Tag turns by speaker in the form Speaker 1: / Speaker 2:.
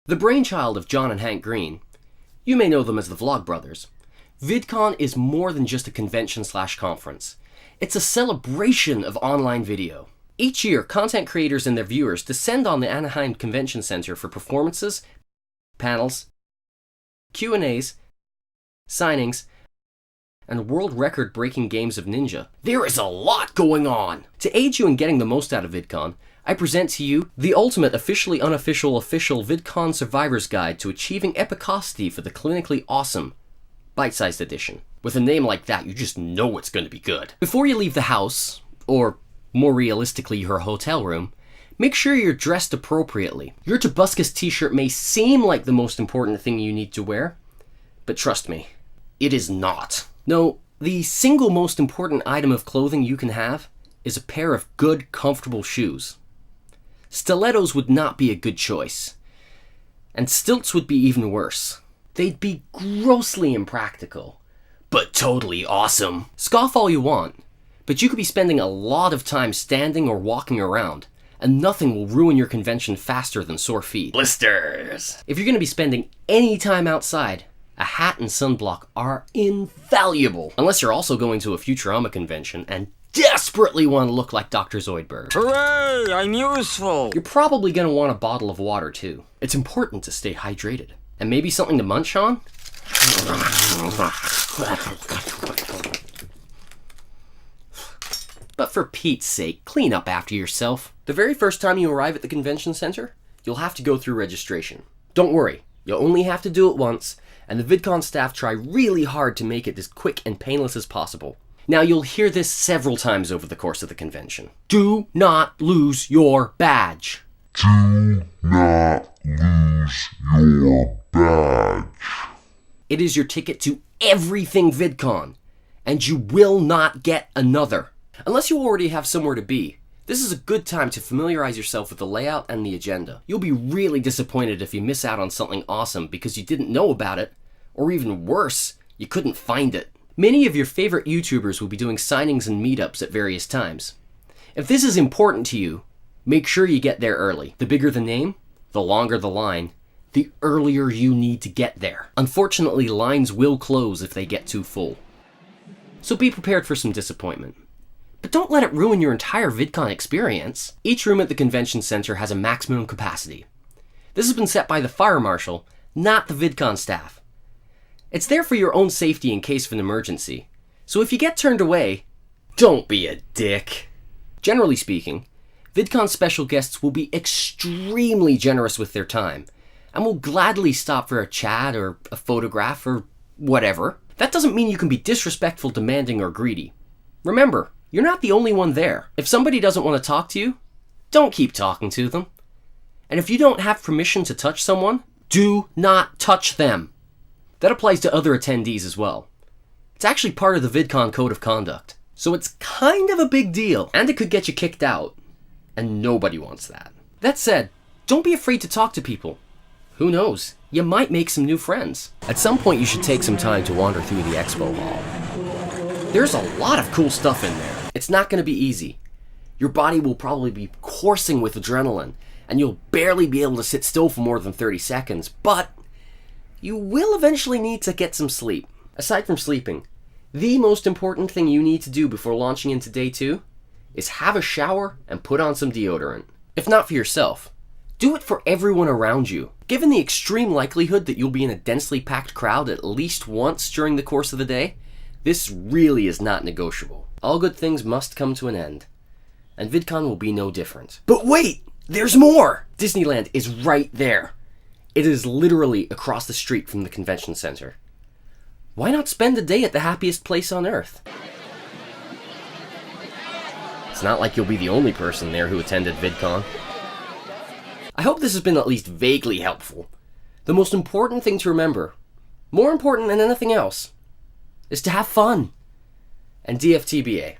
Speaker 1: The brainchild of John and Hank Green, you may know them as the Vlog Brothers, VidCon is more than just a convention/conference. It's a celebration of online video. Each year, content creators and their viewers descend on the Anaheim Convention Center for performances, panels, Q&As, signings, and world record-breaking games of Ninja. There is a lot going on! To aid you in getting the most out of VidCon, I present to you the ultimate officially unofficial official VidCon Survivor's Guide to Achieving Epicocity for the clinically awesome bite-sized edition. With a name like that, you just know it's going to be good. Before you leave the house, or more realistically your hotel room, make sure you're dressed appropriately. Your Tobuscus t-shirt may seem like the most important thing you need to wear, but trust me, it is not. No, the single most important item of clothing you can have is a pair of good, comfortable shoes. Stilettos would not be a good choice, and stilts would be even worse. They'd be grossly impractical, but totally awesome. Scoff all you want, but you could be spending a lot of time standing or walking around, and nothing will ruin your convention faster than sore feet. Blisters! If you're going to be spending any time outside, a hat and sunblock are invaluable. Unless you're also going to a Futurama convention and desperately want to look like Dr. Zoidberg.
Speaker 2: Hooray! I'm useful!
Speaker 1: You're probably going to want a bottle of water too. It's important to stay hydrated. And maybe something to munch on? But for Pete's sake, clean up after yourself. The very first time you arrive at the convention center, you'll have to go through registration. Don't worry, you'll only have to do it once, and the VidCon staff try really hard to make it as quick and painless as possible. Now, you'll hear this several times over the course of the convention. Do not lose your badge.
Speaker 3: Do not lose your badge.
Speaker 1: It is your ticket to everything VidCon, and you will not get another. Unless you already have somewhere to be, this is a good time to familiarize yourself with the layout and the agenda. You'll be really disappointed if you miss out on something awesome because you didn't know about it, or even worse, you couldn't find it. Many of your favorite YouTubers will be doing signings and meetups at various times. If this is important to you, make sure you get there early. The bigger the name, the longer the line, the earlier you need to get there. Unfortunately, lines will close if they get too full. So be prepared for some disappointment. But don't let it ruin your entire VidCon experience. Each room at the convention center has a maximum capacity. This has been set by the fire marshal, not the VidCon staff. It's there for your own safety in case of an emergency. So if you get turned away, don't be a dick. Generally speaking, VidCon special guests will be extremely generous with their time and will gladly stop for a chat or a photograph or whatever. That doesn't mean you can be disrespectful, demanding, or greedy. Remember, you're not the only one there. If somebody doesn't want to talk to you, don't keep talking to them. And if you don't have permission to touch someone, do not touch them. That applies to other attendees as well. It's actually part of the VidCon Code of Conduct. So it's kind of a big deal, and it could get you kicked out. And nobody wants that. That said, don't be afraid to talk to people. Who knows? You might make some new friends. At some point you should take some time to wander through the expo hall. There's a lot of cool stuff in there. It's not going to be easy. Your body will probably be coursing with adrenaline, and you'll barely be able to sit still for more than 30 seconds, but you will eventually need to get some sleep. Aside from sleeping, the most important thing you need to do before launching into day 2 is have a shower and put on some deodorant. If not for yourself, do it for everyone around you. Given the extreme likelihood that you'll be in a densely packed crowd at least once during the course of the day, this really is not negotiable. All good things must come to an end, and VidCon will be no different. But wait! There's more! Disneyland is right there. It is literally across the street from the convention center. Why not spend a day at the happiest place on earth? It's not like you'll be the only person there who attended VidCon. I hope this has been at least vaguely helpful. The most important thing to remember, more important than anything else, is to have fun. And DFTBA.